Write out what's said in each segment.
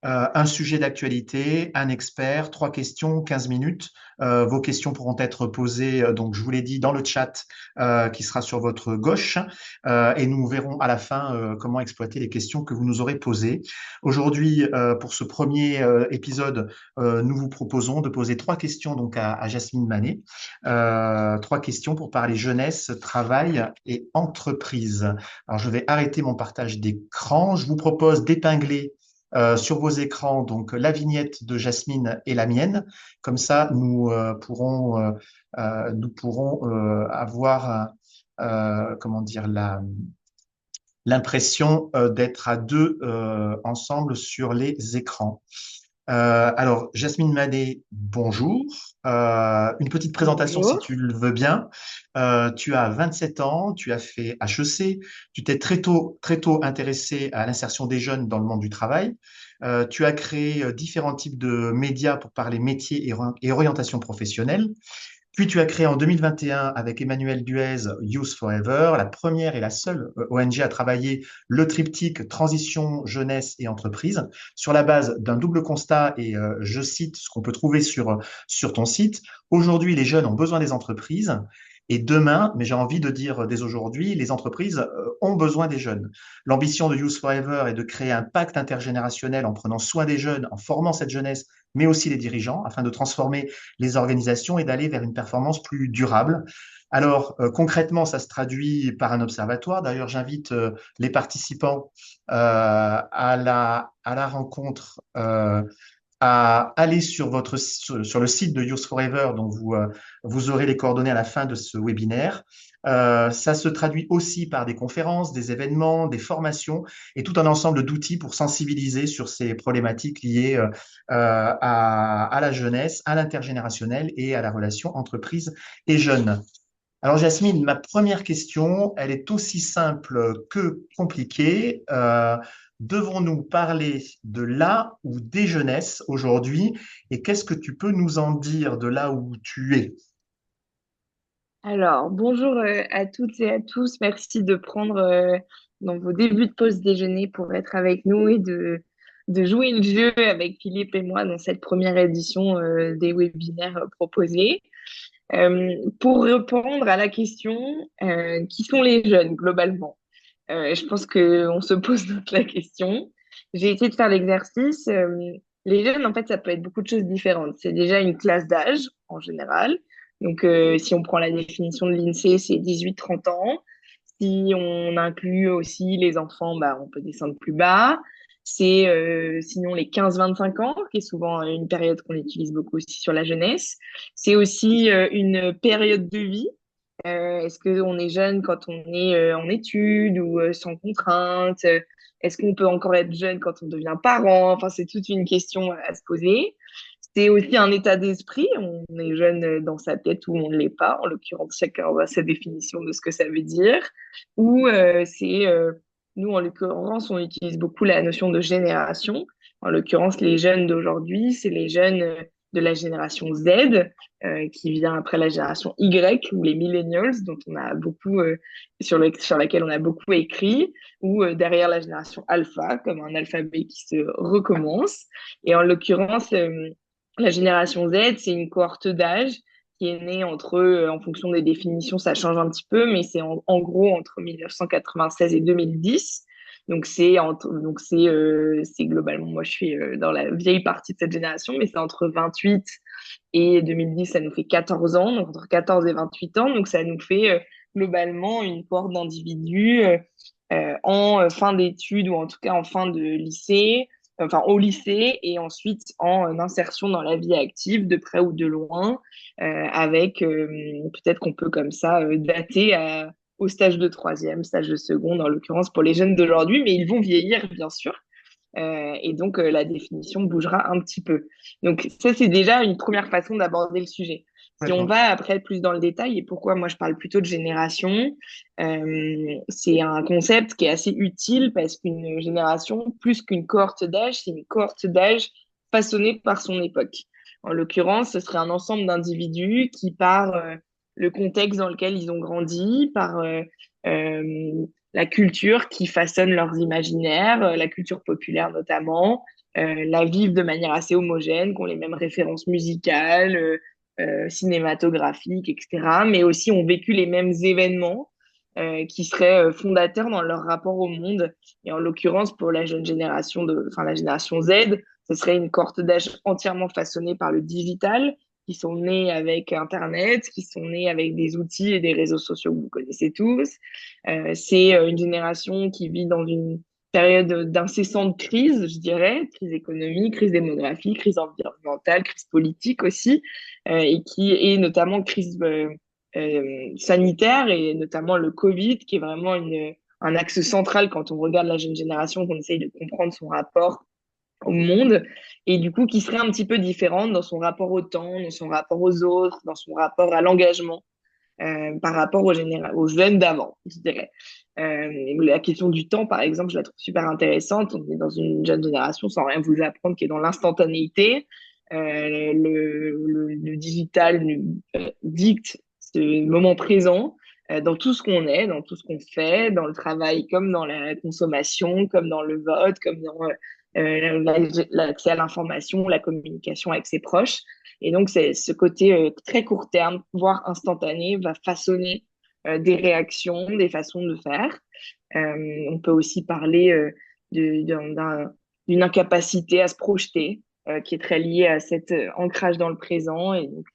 Un sujet d'actualité, un expert, 3 questions, 15 minutes. Vos questions pourront être posées, donc je vous l'ai dit, dans le chat qui sera sur votre gauche, et nous verrons à la fin comment exploiter les questions que vous nous aurez posées. Aujourd'hui, pour ce premier épisode, nous vous proposons de poser 3 questions donc à Jasmine Manet. 3 questions pour parler jeunesse, travail et entreprise. Alors, je vais arrêter mon partage d'écran. Je vous propose d'épingler sur vos écrans donc la vignette de Jasmine et la mienne. Comme ça, nous pourrons avoir comment dire l'impression d'être à deux ensemble sur les écrans. Alors, Jasmine Manet, bonjour. Une petite présentation si Bonjour. tu le veux bien. Tu as 27 ans, tu as fait HEC, tu t'es très tôt intéressé à l'insertion des jeunes dans le monde du travail. Tu as créé différents types de médias pour parler métiers et orientation professionnelle. Puis tu as créé en 2021 avec Emmanuel Duez Youth Forever, la première et la seule ONG à travailler le triptyque transition, jeunesse et entreprise sur la base d'un double constat et je cite ce qu'on peut trouver sur ton site. Aujourd'hui, les jeunes ont besoin des entreprises et demain, mais j'ai envie de dire dès aujourd'hui, les entreprises ont besoin des jeunes. L'ambition de Youth Forever est de créer un pacte intergénérationnel en prenant soin des jeunes, en formant cette jeunesse, mais aussi les dirigeants, afin de transformer les organisations et d'aller vers une performance plus durable. Alors, concrètement, ça se traduit par un observatoire. D'ailleurs, j'invite les participants à la rencontre, à aller sur le site de Youth Forever, donc vous aurez les coordonnées à la fin de ce webinaire. Ça se traduit aussi par des conférences, des événements, des formations et tout un ensemble d'outils pour sensibiliser sur ces problématiques liées à la jeunesse, à l'intergénérationnel et à la relation entreprise et jeunes. Alors Jasmine, ma première question, elle est aussi simple que compliquée. Devons-nous parler de la ou des jeunesses aujourd'hui et qu'est-ce que tu peux nous en dire de là où tu es? Alors, bonjour à toutes et à tous. Merci de prendre dans vos débuts de pause déjeuner pour être avec nous et de jouer le jeu avec Philippe et moi dans cette première édition des webinaires proposés. Pour répondre à la question, qui sont les jeunes globalement? Je pense qu'on se pose toute la question. J'ai essayé de faire l'exercice. Les jeunes, en fait, ça peut être beaucoup de choses différentes. C'est déjà une classe d'âge en général. Donc, si on prend la définition de l'INSEE, c'est 18-30 ans. Si on inclut aussi les enfants, bah, on peut descendre plus bas. C'est sinon les 15-25 ans, qui est souvent une période qu'on utilise beaucoup aussi sur la jeunesse. C'est aussi une période de vie. Est-ce qu'on est jeune quand on est en études ou sans contrainte? Est-ce qu'on peut encore être jeune quand on devient parent? Enfin, c'est toute une question à se poser. C'est aussi un état d'esprit. On est jeune dans sa tête ou on ne l'est pas. En l'occurrence, chacun a sa définition de ce que ça veut dire. Ou nous, en l'occurrence, on utilise beaucoup la notion de génération. En l'occurrence, les jeunes d'aujourd'hui, c'est les jeunes de la génération Z, qui vient après la génération Y ou les millennials, dont on a beaucoup, sur laquelle on a beaucoup écrit, ou derrière la génération alpha, comme un alphabet qui se recommence. Et en l'occurrence, la génération Z, c'est une cohorte d'âge qui est née entre, en fonction des définitions, ça change un petit peu, mais c'est en gros entre 1996 et 2010. Donc c'est globalement, moi je suis dans la vieille partie de cette génération, mais c'est entre 28 et 2010, ça nous fait 14 ans, donc entre 14 et 28 ans, donc ça nous fait globalement une cohorte d'individus en fin d'études ou en tout cas en fin de lycée, enfin au lycée et ensuite en insertion dans la vie active de près ou de loin, avec peut-être qu'on peut comme ça dater au stage de troisième, stage de seconde en l'occurrence pour les jeunes d'aujourd'hui, mais ils vont vieillir bien sûr. Et donc, la définition bougera un petit peu. Donc, ça, c'est déjà une première façon d'aborder le sujet. Si on Complètement. va après plus dans le détail, et pourquoi moi je parle plutôt de génération, c'est un concept qui est assez utile parce qu'une génération, plus qu'une cohorte d'âge, c'est une cohorte d'âge façonnée par son époque. En l'occurrence, ce serait un ensemble d'individus qui, par le contexte dans lequel ils ont grandi, par la culture qui façonne leurs imaginaires, la culture populaire notamment, la vivent de manière assez homogène, qui ont les mêmes références musicales, cinématographiques, etc., mais aussi ont vécu les mêmes événements qui seraient fondateurs dans leur rapport au monde. Et en l'occurrence, pour la jeune génération enfin la génération Z, ce serait une cohorte d'âge entièrement façonnée par le digital, qui sont nés avec Internet, qui sont nés avec des outils et des réseaux sociaux que vous connaissez tous. C'est une génération qui vit dans une période d'incessante crise, je dirais, crise économique, crise démographique, crise environnementale, crise politique aussi, et qui est notamment crise sanitaire et notamment le Covid, qui est vraiment un axe central quand on regarde la jeune génération, qu'on essaye de comprendre son rapport au monde, et du coup qui serait un petit peu différente dans son rapport au temps, dans son rapport aux autres, dans son rapport à l'engagement par rapport aux jeunes d'avant, je dirais. La question du temps, par exemple, je la trouve super intéressante. On est dans une jeune génération, sans rien vous apprendre, qui est dans l'instantanéité. Le digital dicte ce moment présent dans tout ce qu'on est, dans tout ce qu'on fait, dans le travail comme dans la consommation, comme dans le vote, comme dans l'accès à l'information, la communication avec ses proches. Et donc, c'est ce côté très court terme, voire instantané, va façonner des réactions, des façons de faire. On peut aussi parler d'une incapacité à se projeter, qui est très liée à cet ancrage dans le présent et donc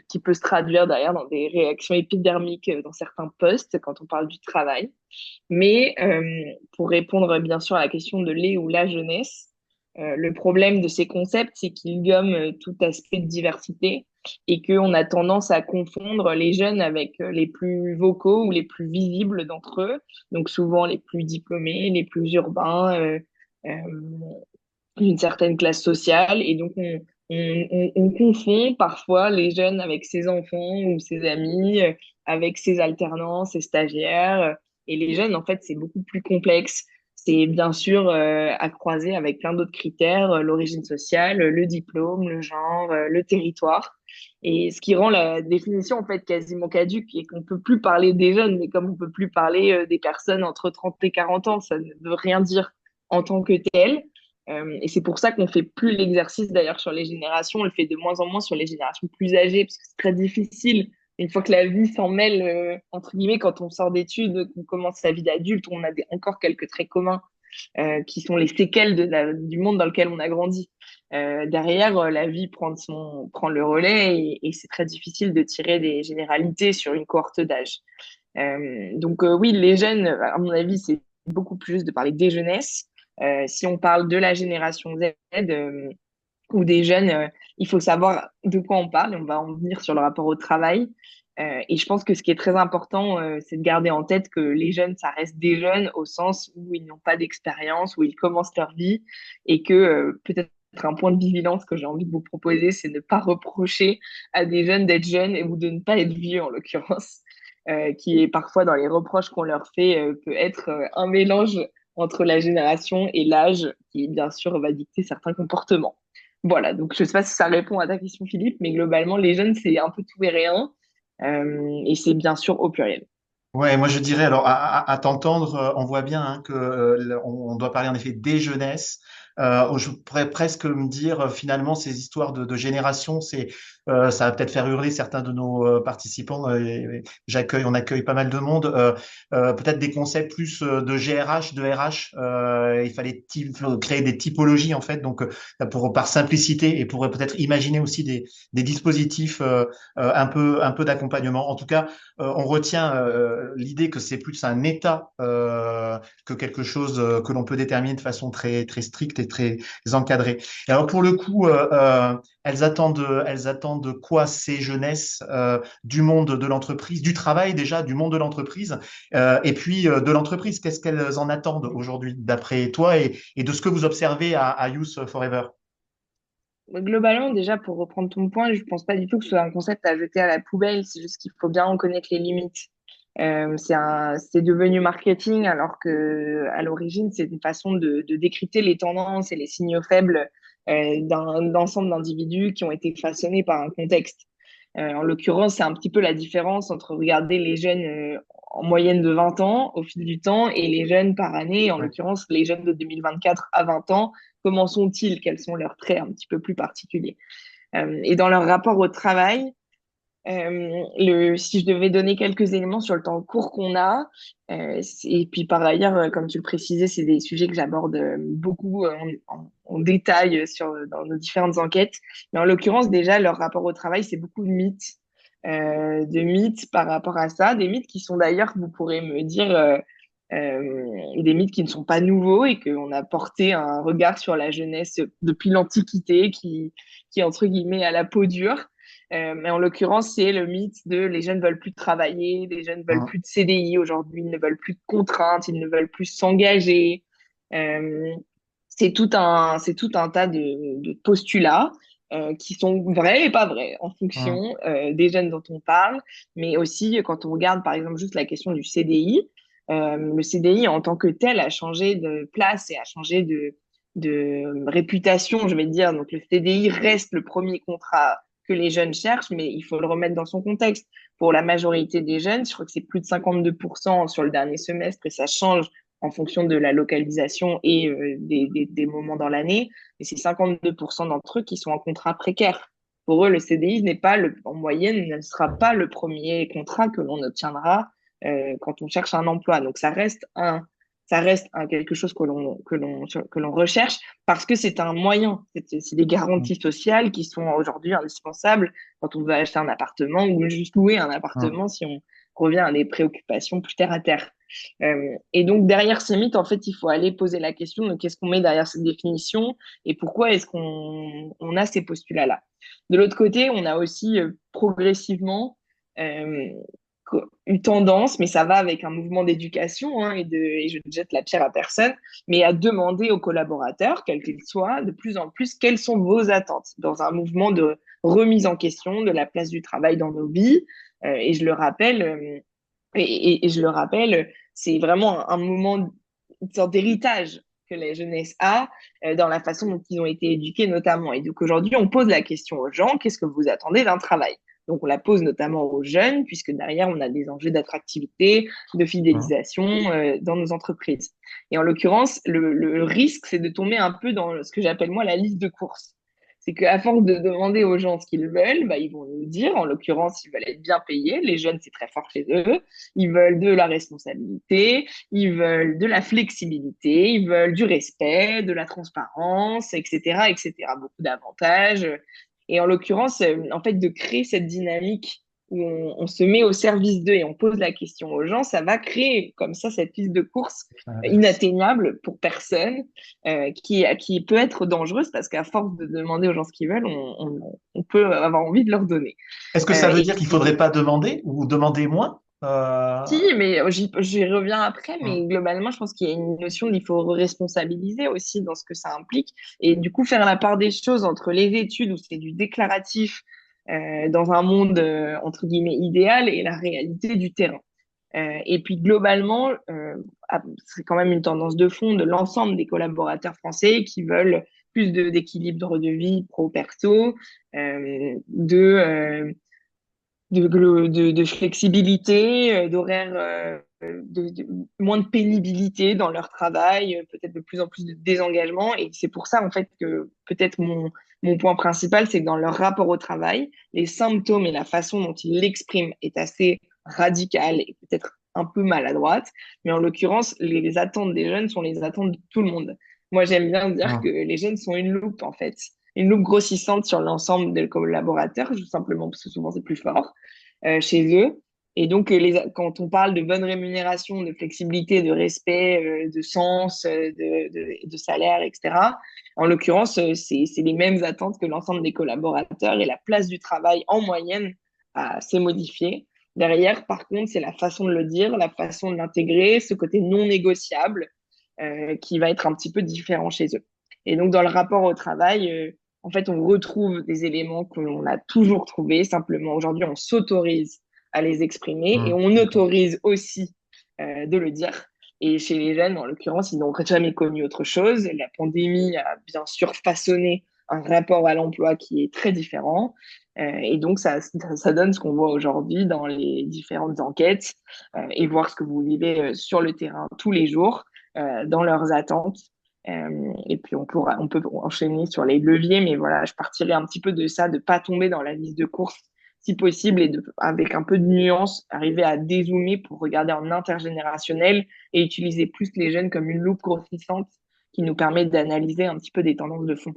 qui peut se traduire derrière dans des réactions épidermiques dans certains postes quand on parle du travail. Mais pour répondre bien sûr à la question de les ou la jeunesse, le problème de ces concepts, c'est qu'ils gomment tout aspect de diversité et qu'on a tendance à confondre les jeunes avec les plus vocaux ou les plus visibles d'entre eux, donc souvent les plus diplômés, les plus urbains, d'une certaine classe sociale. Et donc, on confond parfois les jeunes avec ses enfants ou ses amis, avec ses alternants, ses stagiaires. Et les jeunes, en fait, c'est beaucoup plus complexe. C'est bien sûr à croiser avec plein d'autres critères, l'origine sociale, le diplôme, le genre, le territoire. Et ce qui rend la définition en fait quasiment caduque et qu'on peut plus parler des jeunes, mais comme on peut plus parler des personnes entre 30 et 40 ans, ça ne veut rien dire en tant que tel. Et c'est pour ça qu'on fait plus l'exercice d'ailleurs sur les générations, on le fait de moins en moins sur les générations plus âgées, parce que c'est très difficile. Une fois que la vie s'en mêle, entre guillemets, quand on sort d'études, qu'on commence sa vie d'adulte, on a encore quelques traits communs qui sont les séquelles du monde dans lequel on a grandi. Derrière, la vie prend le relais et c'est très difficile de tirer des généralités sur une cohorte d'âge. Donc oui, les jeunes, à mon avis, c'est beaucoup plus de parler des jeunesses. Si on parle de la génération Z ou des jeunes, il faut savoir de quoi on parle. On va en venir sur le rapport au travail. Et je pense que ce qui est très important, c'est de garder en tête que les jeunes, ça reste des jeunes au sens où ils n'ont pas d'expérience, où ils commencent leur vie et que peut-être un point de vigilance que j'ai envie de vous proposer, c'est ne pas reprocher à des jeunes d'être jeunes ou de ne pas être vieux en l'occurrence, qui est parfois dans les reproches qu'on leur fait peut être un mélange entre la génération et l'âge qui, bien sûr, va dicter certains comportements. Voilà, donc je ne sais pas si ça répond à ta question, Philippe, mais globalement, les jeunes, c'est un peu tout et rien, et c'est bien sûr au pluriel. Ouais, moi je dirais, alors à t'entendre, on voit bien hein, que on doit parler en effet des jeunesses. Je pourrais presque me dire finalement ces histoires de génération, ça va peut-être faire hurler certains de nos participants. On accueille pas mal de monde. Peut-être des concepts plus de GRH, de RH. Il fallait créer des typologies en fait, donc pour par simplicité et pour peut-être imaginer aussi des dispositifs un peu d'accompagnement. En tout cas. On retient l'idée que c'est plus un état que quelque chose que l'on peut déterminer de façon très stricte et très encadrée. Et alors pour le coup, elles attendent quoi ces jeunesses du monde de l'entreprise, du travail déjà, du monde de l'entreprise, et puis de l'entreprise. Qu'est-ce qu'elles en attendent aujourd'hui, d'après toi et de ce que vous observez à Youth Forever? Globalement, déjà, pour reprendre ton point, je pense pas du tout que ce soit un concept à jeter à la poubelle, c'est juste qu'il faut bien en connaître les limites. C'est devenu marketing alors que à l'origine, c'est une façon de décrypter les tendances et les signaux faibles d'un ensemble d'individus qui ont été façonnés par un contexte. En l'occurrence, c'est un petit peu la différence entre regarder les jeunes en moyenne de 20 ans au fil du temps et les jeunes par année. En Ouais. l'occurrence, les jeunes de 2024 à 20 ans, comment sont-ils? Quels sont leurs traits un petit peu plus particuliers? Et dans leur rapport au travail, si je devais donner quelques éléments sur le temps court qu'on a, et puis par ailleurs, comme tu le précisais, c'est des sujets que j'aborde beaucoup en détail dans nos différentes enquêtes. Mais en l'occurrence, déjà, leur rapport au travail, c'est beaucoup de mythes par rapport à ça, des mythes qui sont d'ailleurs, vous pourrez me dire, des mythes qui ne sont pas nouveaux et qu'on a porté un regard sur la jeunesse depuis l'Antiquité, qui est entre guillemets à la peau dure. Mais en l'occurrence, c'est le mythe de les jeunes veulent plus travailler, les jeunes veulent Mmh. plus de CDI aujourd'hui, ils ne veulent plus de contraintes, ils ne veulent plus s'engager. Euh, c'est tout un tas de postulats qui sont vrais et pas vrais en Mmh. fonction des jeunes dont on parle, mais aussi quand on regarde par exemple juste la question du CDI, le CDI en tant que tel a changé de place et a changé de réputation, je vais dire. Donc le CDI reste le premier contrat que les jeunes cherchent, mais il faut le remettre dans son contexte. Pour la majorité des jeunes, je crois que c'est plus de 52% sur le dernier semestre et ça change en fonction de la localisation et des moments dans l'année. Et c'est 52% d'entre eux qui sont en contrat précaire. Pour eux, le CDI n'est pas en moyenne, ne sera pas le premier contrat que l'on obtiendra quand on cherche un emploi. Donc ça reste quelque chose que l'on recherche parce que c'est un moyen. C'est des Mmh. garanties sociales qui sont aujourd'hui indispensables quand on veut acheter un appartement ou juste louer un Mmh. appartement si on revient à des préoccupations plus terre à terre. Et donc, derrière ces mythes, en fait, il faut aller poser la question de qu'est-ce qu'on met derrière cette définition et pourquoi est-ce qu'on a ces postulats-là. De l'autre côté, on a aussi progressivement euh, une tendance, mais ça va avec un mouvement d'éducation, hein, et je ne jette la pierre à personne, mais à demander aux collaborateurs, quels qu'ils soient, de plus en plus, quelles sont vos attentes dans un mouvement de remise en question de la place du travail dans nos vies. Et je le rappelle, et je le rappelle, c'est vraiment un moment, une sorte d'héritage que la jeunesse a dans la façon dont ils ont été éduqués notamment. Et donc aujourd'hui, on pose la question aux gens, qu'est-ce que vous attendez d'un travail? Donc on la pose notamment aux jeunes, puisque derrière, on a des enjeux d'attractivité, de Mmh. fidélisation dans nos entreprises. Et en l'occurrence, le risque, c'est de tomber un peu dans ce que j'appelle moi la liste de courses. C'est qu'à force de demander aux gens ce qu'ils veulent, bah, ils vont nous dire, en l'occurrence, ils veulent être bien payés. Les jeunes, c'est très fort chez eux. Ils veulent de la responsabilité, ils veulent de la flexibilité, ils veulent du respect, de la transparence, etc., etc. Beaucoup d'avantages. Et en l'occurrence, en fait, de créer cette dynamique où on se met au service d'eux et on pose la question aux gens, ça va créer comme ça cette liste de courses À l'inverse. inatteignable pour personne, qui peut être dangereuse parce qu'à force de demander aux gens ce qu'ils veulent, on peut avoir envie de leur donner. Est-ce que ça veut Et dire qu'il faudrait pas demander ou demander moins? si, mais j'y reviens après, Mmh. mais globalement, je pense qu'il y a une notion qu'il faut responsabiliser aussi dans ce que ça implique. Et du coup, faire la part des choses entre les études où c'est du déclaratif dans un monde, entre guillemets, idéal et la réalité du terrain. Et puis, globalement, c'est quand même une tendance de fond de l'ensemble des collaborateurs français qui veulent plus d'équilibre de vie pro-perso, de flexibilité, d'horaire, moins de pénibilité dans leur travail, peut-être de plus en plus de désengagement. Et c'est pour ça, en fait, que peut-être mon point principal, c'est que dans leur rapport au travail, les symptômes et la façon dont ils l'expriment est assez radicale et peut-être un peu maladroite. Mais en l'occurrence, les attentes des jeunes sont les attentes de tout le monde. Moi, j'aime bien dire que Mmh. les jeunes sont une loupe, en fait. Une loupe grossissante sur l'ensemble des collaborateurs, tout simplement parce que souvent c'est plus fort chez eux. Et donc, quand on parle de bonne rémunération, de flexibilité, de respect, de sens, de salaire, etc., en l'occurrence, c'est les mêmes attentes que l'ensemble des collaborateurs et la place du travail en moyenne s'est modifiée. Derrière, par contre, c'est la façon de le dire, la façon de l'intégrer, ce côté non négociable qui va être un petit peu différent chez eux. Et donc, dans le rapport au travail, en fait, on retrouve des éléments que l'on a toujours trouvés. Simplement, aujourd'hui, on s'autorise à les exprimer et Mmh. on D'accord. autorise aussi de le dire. Et chez les jeunes, en l'occurrence, ils n'ont jamais connu autre chose. La pandémie a bien sûr façonné un rapport à l'emploi qui est très différent. Et donc, ça donne ce qu'on voit aujourd'hui dans les différentes enquêtes et voir ce que vous vivez sur le terrain tous les jours, dans leurs attentes. Et puis, on peut enchaîner sur les leviers, mais voilà, je partirais un petit peu de ça, de pas tomber dans la liste de courses si possible et avec un peu de nuance, arriver à dézoomer pour regarder en intergénérationnel et utiliser plus les jeunes comme une loupe grossissante qui nous permet d'analyser un petit peu des tendances de fond.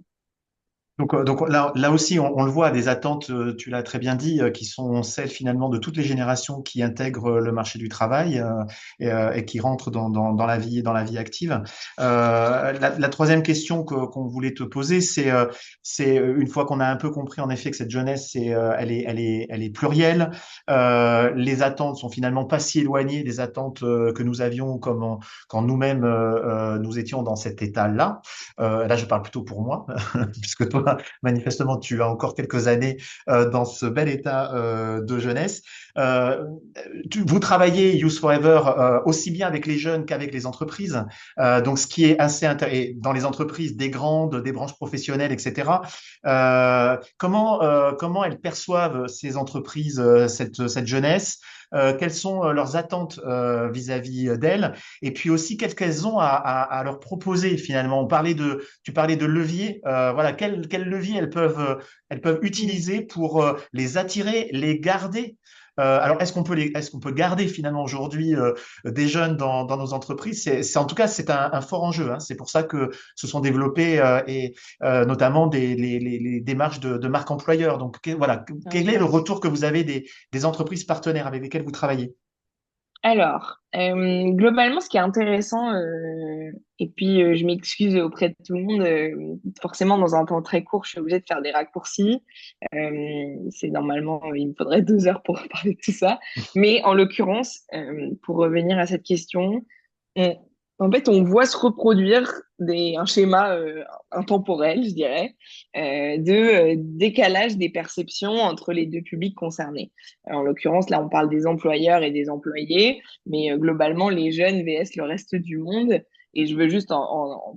Donc là aussi, on le voit, des attentes, tu l'as très bien dit, qui sont celles finalement de toutes les générations qui intègrent le marché du travail et qui rentrent dans la vie active. La troisième question qu'on voulait te poser, c'est une fois qu'on a un peu compris en effet que cette jeunesse, elle est plurielle. Les attentes sont finalement pas si éloignées des attentes que nous avions quand nous-mêmes nous étions dans cet état-là. Là, je parle plutôt pour moi, puisque toi, manifestement, tu as encore quelques années dans ce bel état de jeunesse. Euh, Vous travaillez Youth Forever aussi bien avec les jeunes qu'avec les entreprises. Donc, ce qui est assez intéressant, dans les entreprises, des grandes, des branches professionnelles, etc. Comment elles perçoivent ces entreprises, cette jeunesse? Quelles sont leurs attentes vis-à-vis d'elles? Et puis aussi, qu'est-ce qu'elles ont à leur proposer finalement? Tu parlais de levier. Voilà, quels leviers elles peuvent utiliser pour les attirer, les garder? Alors, est-ce qu'on peut garder finalement aujourd'hui des jeunes dans nos entreprises? En tout cas, c'est un fort enjeu, hein. C'est pour ça que se sont développées notamment les démarches de marque employeur. Donc, voilà, Bien quel est le sûr. retour que vous avez des entreprises partenaires avec lesquelles vous travaillez? Alors, globalement, ce qui est intéressant, et puis je m'excuse auprès de tout le monde, forcément, dans un temps très court, je suis obligée de faire des raccourcis. C'est normalement, il me faudrait 2 heures pour parler de tout ça. Mais en l'occurrence, pour revenir à cette question, on- en fait, on voit se reproduire un schéma intemporel, je dirais, de décalage des perceptions entre les deux publics concernés. En l'occurrence, là, on parle des employeurs et des employés, mais globalement, les jeunes vs le reste du monde. Et je veux juste,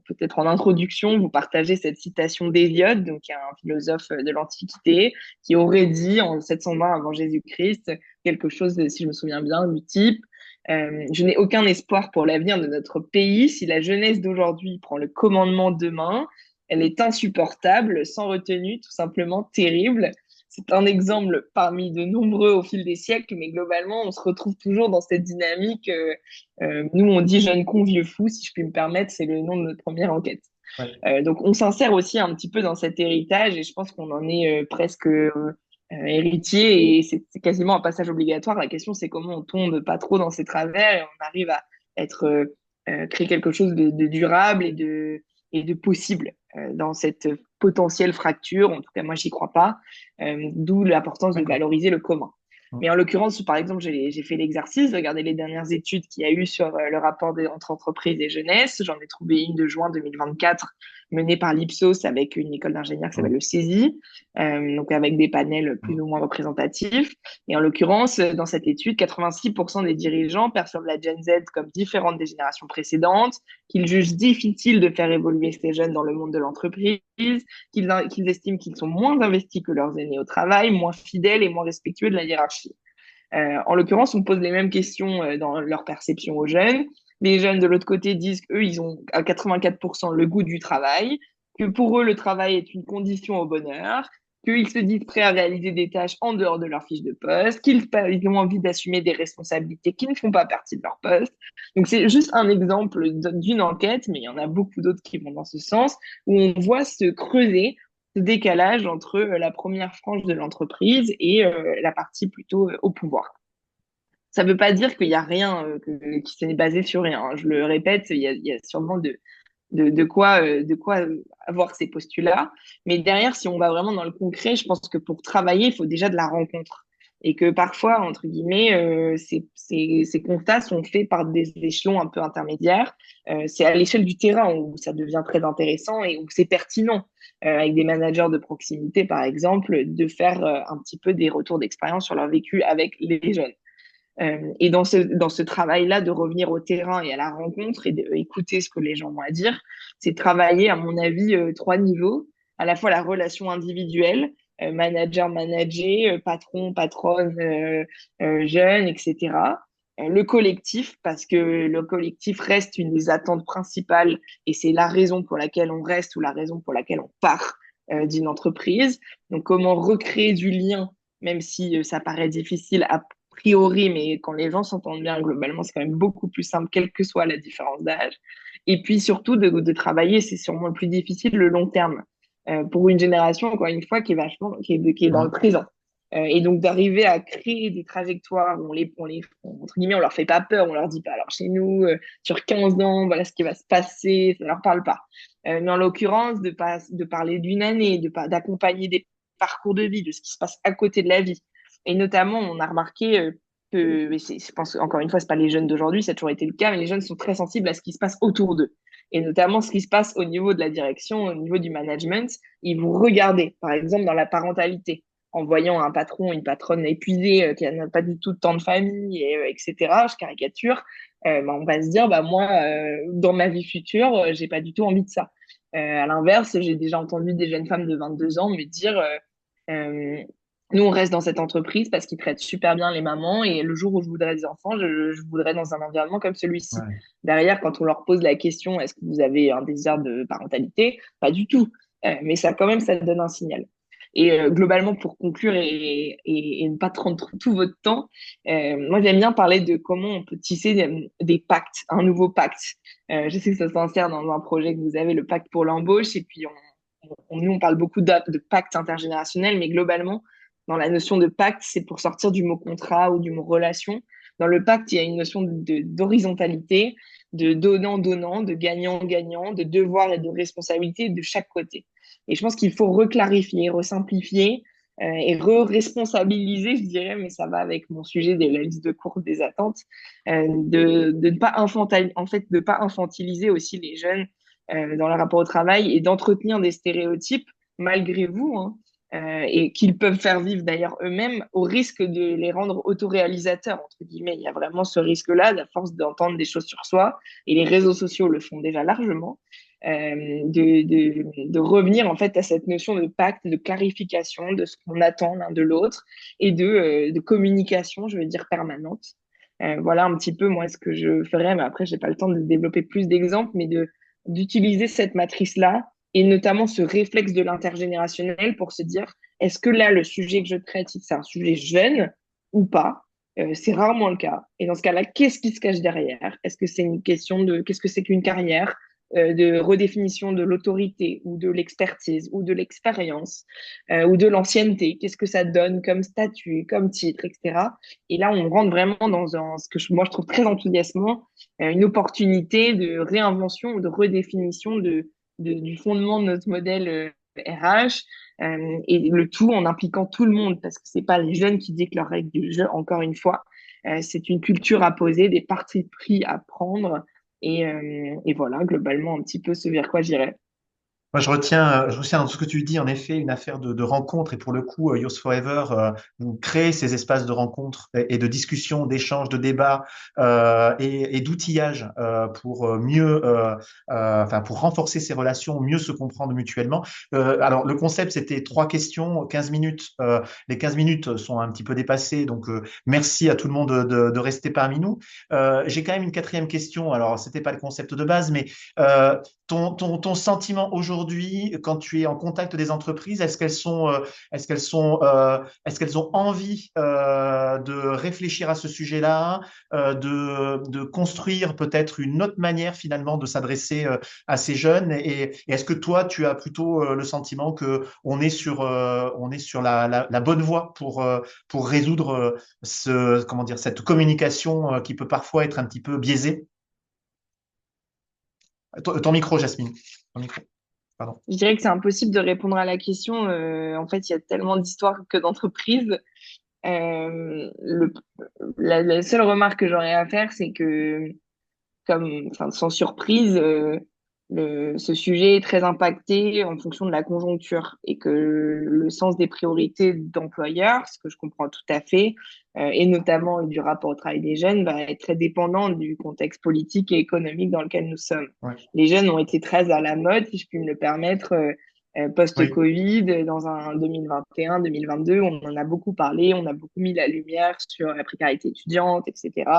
peut-être en introduction, vous partager cette citation d'Hésiode, donc un philosophe de l'Antiquité, qui aurait dit en 720 avant Jésus-Christ quelque chose, si je me souviens bien, du type je n'ai aucun espoir pour l'avenir de notre pays. Si la jeunesse d'aujourd'hui prend le commandement demain, elle est insupportable, sans retenue, tout simplement terrible. C'est un exemple parmi de nombreux au fil des siècles, mais globalement, on se retrouve toujours dans cette dynamique. Nous, on dit jeune con, vieux fou, si je puis me permettre, c'est le nom de notre première enquête. Ouais. Donc, on s'insère aussi un petit peu dans cet héritage et je pense qu'on en est presque héritier et c'est quasiment un passage obligatoire. La question, c'est comment on tombe pas trop dans ces travers et on arrive à être créer quelque chose de durable et de possible dans cette potentielle fracture. En tout cas, moi, j'y crois pas. D'où l'importance de D'accord. valoriser le commun. Mais en l'occurrence, par exemple, j'ai fait l'exercice de regarder les dernières études qu'il y a eu sur le rapport entre entreprises et jeunesse. J'en ai trouvé une de juin 2024 menée par l'Ipsos avec une école d'ingénieurs qui s'appelle le CESI, donc avec des panels plus ou moins représentatifs. Et en l'occurrence, dans cette étude, 86% des dirigeants perçoivent la Gen Z comme différente des générations précédentes, qu'ils jugent difficile de faire évoluer ces jeunes dans le monde de l'entreprise, qu'ils estiment qu'ils sont moins investis que leurs aînés au travail, moins fidèles et moins respectueux de la hiérarchie. En l'occurrence, on pose les mêmes questions dans leur perception aux jeunes. Les jeunes de l'autre côté disent qu'eux, ils ont à 84% le goût du travail, que pour eux, le travail est une condition au bonheur, qu'ils se disent prêts à réaliser des tâches en dehors de leur fiche de poste, qu'ils ont envie d'assumer des responsabilités qui ne font pas partie de leur poste. Donc c'est juste un exemple d'une enquête, mais il y en a beaucoup d'autres qui vont dans ce sens, où on voit se creuser ce décalage entre la première frange de l'entreprise et la partie plutôt au pouvoir. Ça ne veut pas dire qu'il n'y a rien qui s'est basé sur rien, hein. Je le répète, il y a sûrement de quoi avoir ces postulats. Mais derrière, si on va vraiment dans le concret, je pense que pour travailler, il faut déjà de la rencontre. Et que parfois, entre guillemets, ces constats sont faits par des échelons un peu intermédiaires. C'est à l'échelle du terrain où ça devient très intéressant et où c'est pertinent, avec des managers de proximité, par exemple, de faire un petit peu des retours d'expérience sur leur vécu avec les jeunes. Et dans ce travail-là, de revenir au terrain et à la rencontre et d'écouter ce que les gens ont à dire, c'est travailler, à mon avis, trois niveaux. À la fois la relation individuelle, manager managé, patron, patronne, jeune, etc. Le collectif, parce que le collectif reste une des attentes principales et c'est la raison pour laquelle on reste ou la raison pour laquelle on part d'une entreprise. Donc, comment recréer du lien, même si ça paraît difficile a priori, mais quand les gens s'entendent bien, globalement, c'est quand même beaucoup plus simple, quelle que soit la différence d'âge. Et puis surtout, de travailler, c'est sûrement le plus difficile, le long terme. Pour une génération, encore une fois, qui est dans le Mmh. présent. Et donc d'arriver à créer des trajectoires où entre guillemets, on leur fait pas peur, on leur dit pas, alors chez nous, sur 15 ans, voilà ce qui va se passer, ça leur parle pas. Mais en l'occurrence, de parler d'une année, d'accompagner des parcours de vie, de ce qui se passe à côté de la vie. Et notamment, on a remarqué que, mais je pense encore une fois, c'est pas les jeunes d'aujourd'hui, ça a toujours été le cas, mais les jeunes sont très sensibles à ce qui se passe autour d'eux. Et notamment ce qui se passe au niveau de la direction, au niveau du management. Ils vont regarder, par exemple, dans la parentalité en voyant un patron, une patronne épuisée, qui n'a pas du tout de temps de famille, etc., je caricature, bah, on va se dire, bah, moi, dans ma vie future, j'ai pas du tout envie de ça. À l'inverse, j'ai déjà entendu des jeunes femmes de 22 ans me dire, euh, nous, on reste dans cette entreprise parce qu'ils traitent super bien les mamans et le jour où je voudrais des enfants, je voudrais dans un environnement comme celui-ci. Ouais. Derrière, quand on leur pose la question, est-ce que vous avez un désir de parentalité? Pas du tout. Mais ça, quand même, ça donne un signal. Et globalement, pour conclure et ne pas prendre tout votre temps, moi j'aime bien parler de comment on peut tisser des pactes, un nouveau pacte. Je sais que ça s'insère dans un projet que vous avez, le pacte pour l'embauche, et puis nous on parle beaucoup de pacte intergénérationnel, mais globalement, dans la notion de pacte, c'est pour sortir du mot contrat ou du mot relation. Dans le pacte, il y a une notion d'horizontalité, de donnant-donnant, de gagnant-gagnant, de devoir et de responsabilité de chaque côté. Et je pense qu'il faut reclarifier, resimplifier et re-responsabiliser, je dirais, mais ça va avec mon sujet de la liste de courses des attentes, de ne pas en fait, de pas infantiliser aussi les jeunes dans leur rapport au travail et d'entretenir des stéréotypes malgré vous, hein, et qu'ils peuvent faire vivre d'ailleurs eux-mêmes au risque de les rendre autoréalisateurs, entre guillemets. Il y a vraiment ce risque-là, à force d'entendre des choses sur soi, et les réseaux sociaux le font déjà largement, de revenir en fait à cette notion de pacte, de clarification de ce qu'on attend l'un de l'autre et de communication, je veux dire, permanente. Voilà un petit peu moi ce que je ferais, mais après, j'ai pas le temps de développer plus d'exemples, mais d'utiliser cette matrice-là et notamment ce réflexe de l'intergénérationnel pour se dire, est-ce que là, le sujet que je traite, c'est un sujet jeune ou pas? C'est rarement le cas. Et dans ce cas-là, qu'est-ce qui se cache derrière? Est-ce que c'est une question de qu'est-ce que c'est qu'une carrière? De redéfinition de l'autorité ou de l'expertise ou de l'expérience ou de l'ancienneté. Qu'est-ce que ça donne comme statut, comme titre, etc. Et là, on rentre vraiment ce que moi je trouve très enthousiasmant, une opportunité de réinvention ou de redéfinition du fondement de notre modèle RH, et le tout en impliquant tout le monde parce que c'est pas les jeunes qui dictent leurs règles du jeu, encore une fois. C'est une culture à poser, des partis pris à prendre et voilà, globalement, un petit peu ce vers quoi j'irais. Moi, je retiens dans tout ce que tu dis, en effet, une affaire de rencontre. Et pour le coup, Yours Forever, vous créez ces espaces de rencontre et de discussion, d'échange, de débat et d'outillage pour mieux, enfin, pour renforcer ces relations, mieux se comprendre mutuellement. Alors, le concept, c'était 3 questions, 15 minutes. Les 15 minutes sont un petit peu dépassées, donc merci à tout le monde de rester parmi nous. J'ai quand même une quatrième question. Alors, c'était pas le concept de base, mais ton sentiment aujourd'hui, quand tu es en contact des entreprises, est-ce qu'elles ont envie de réfléchir à ce sujet-là, de construire peut-être une autre manière finalement de s'adresser à ces jeunes et est-ce que toi, tu as plutôt le sentiment que on est sur la bonne voie pour résoudre comment dire, cette communication qui peut parfois être un petit peu biaisée? Ton micro, Jasmine. Ton micro, pardon. Je dirais que c'est impossible de répondre à la question. En fait, il y a tellement d'histoires que d'entreprises. Le, la seule remarque que j'aurais à faire, c'est que enfin, sans surprise, ce sujet est très impacté en fonction de la conjoncture et que le sens des priorités d'employeurs, ce que je comprends tout à fait, et notamment du rapport au travail des jeunes, va être très dépendant du contexte politique et économique dans lequel nous sommes. Ouais. Les jeunes ont été très à la mode, si je puis me le permettre, Oui, post-Covid, dans un 2021-2022, on en a beaucoup parlé, on a beaucoup mis la lumière sur la précarité étudiante, etc.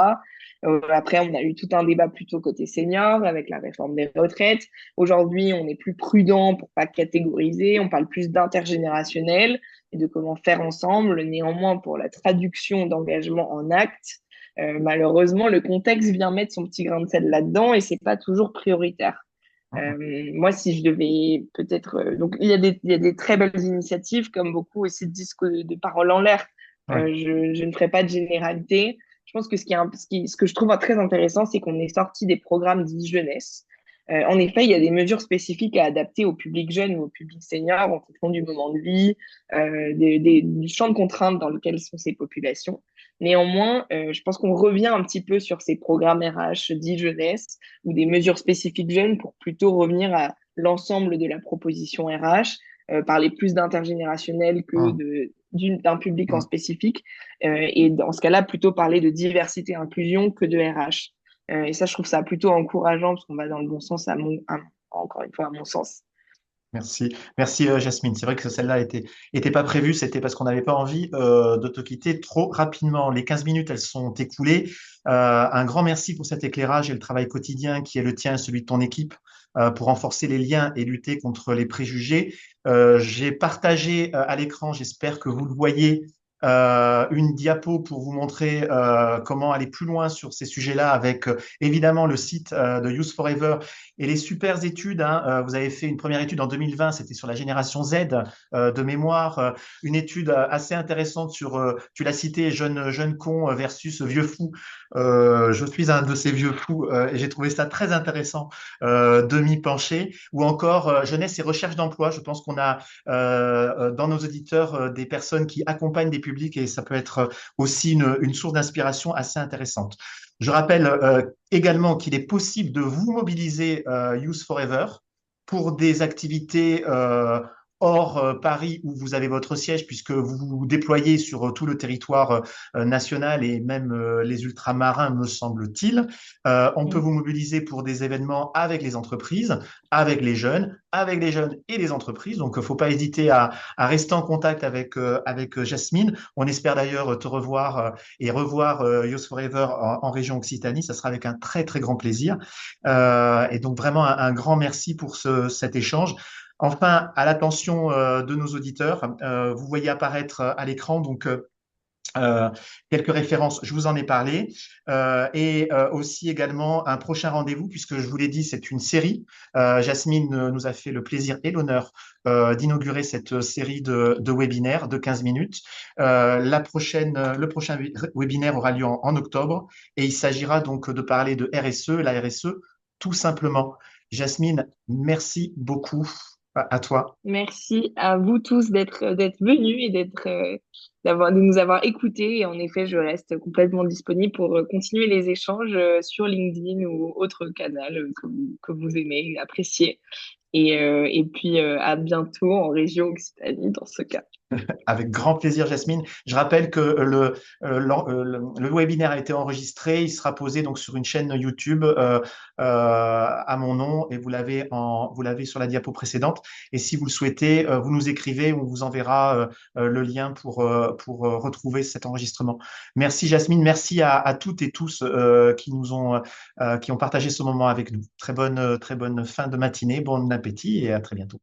Après, on a eu tout un débat plutôt côté senior avec la réforme des retraites. Aujourd'hui, on est plus prudent pour pas catégoriser, on parle plus d'intergénérationnel et de comment faire ensemble. Néanmoins, pour la traduction d'engagement en actes, malheureusement, le contexte vient mettre son petit grain de sel là-dedans et c'est pas toujours prioritaire. Moi, si je devais peut-être... donc, il y a des très belles initiatives, comme beaucoup aussi de disques de paroles en l'air. oui. Je ne ferai pas de généralité. Je pense que ce que je trouve très intéressant, c'est qu'on est sorti des programmes dits jeunesse. En effet, il y a des mesures spécifiques à adapter au public jeune ou au public senior en fonction du moment de vie, du champ de contraintes dans lequel sont ces populations. Néanmoins, je pense qu'on revient un petit peu sur ces programmes RH dits jeunesse ou des mesures spécifiques jeunes pour plutôt revenir à l'ensemble de la proposition RH, parler plus d'intergénérationnel que Hum, d'un public en hum. spécifique, et dans ce cas-là, plutôt parler de diversité et inclusion que de RH. Et ça, je trouve ça plutôt encourageant parce qu'on va dans le bon sens, encore une fois, à mon sens. Merci, merci Jasmine. C'est vrai que celle-là était pas prévue, c'était parce qu'on n'avait pas envie de te quitter trop rapidement. Les 15 minutes, elles sont écoulées. Un grand merci pour cet éclairage et le travail quotidien qui est le tien et celui de ton équipe pour renforcer les liens et lutter contre les préjugés. J'ai partagé à l'écran, j'espère que vous le voyez, une diapo pour vous montrer comment aller plus loin sur ces sujets-là avec évidemment le site de Youth Forever et les super études. Hein. Vous avez fait une première étude en 2020, c'était sur la génération Z de mémoire, une étude assez intéressante sur, tu l'as cité, jeune con versus vieux fou. Je suis un de ces vieux fous et j'ai trouvé ça très intéressant de m'y pencher. Ou encore jeunesse et recherche d'emploi. Je pense qu'on a dans nos auditeurs des personnes qui accompagnent des publics et ça peut être aussi une source d'inspiration assez intéressante. Je rappelle également qu'il est possible de vous mobiliser Youth Forever pour des activités hors Paris où vous avez votre siège puisque vous vous déployez sur tout le territoire national et même les ultramarins, me semble-t-il. On peut Mm. vous mobiliser pour des événements avec les entreprises, avec les jeunes et les entreprises. Donc, il ne faut pas hésiter à rester en contact avec Jasmine. On espère d'ailleurs te revoir et revoir Youth Forever en région Occitanie. Ça sera avec un très, très grand plaisir. Et donc, vraiment, un grand merci pour cet échange. Enfin, à l'attention de nos auditeurs, vous voyez apparaître à l'écran donc euh, quelques références, je vous en ai parlé, et aussi également un prochain rendez-vous, puisque je vous l'ai dit, c'est une série. Jasmine nous a fait le plaisir et l'honneur d'inaugurer cette série de webinaires de 15 minutes. Le prochain webinaire aura lieu en octobre, et il s'agira donc de parler de RSE, la RSE, tout simplement. Jasmine, merci beaucoup à toi. Merci à vous tous d'être venus et de nous avoir écoutés. Et en effet, je reste complètement disponible pour continuer les échanges sur LinkedIn ou autre canal que vous aimez, appréciez. Et puis à bientôt en région Occitanie dans ce cas. Avec grand plaisir, Jasmine. Je rappelle que le webinaire a été enregistré. Il sera posé donc sur une chaîne YouTube à mon nom et vous l'avez sur la diapo précédente. Et si vous le souhaitez, vous nous écrivez, on vous enverra le lien pour retrouver cet enregistrement. Merci, Jasmine. Merci à toutes et tous qui ont partagé ce moment avec nous. Très bonne fin de matinée, bon appétit et à très bientôt.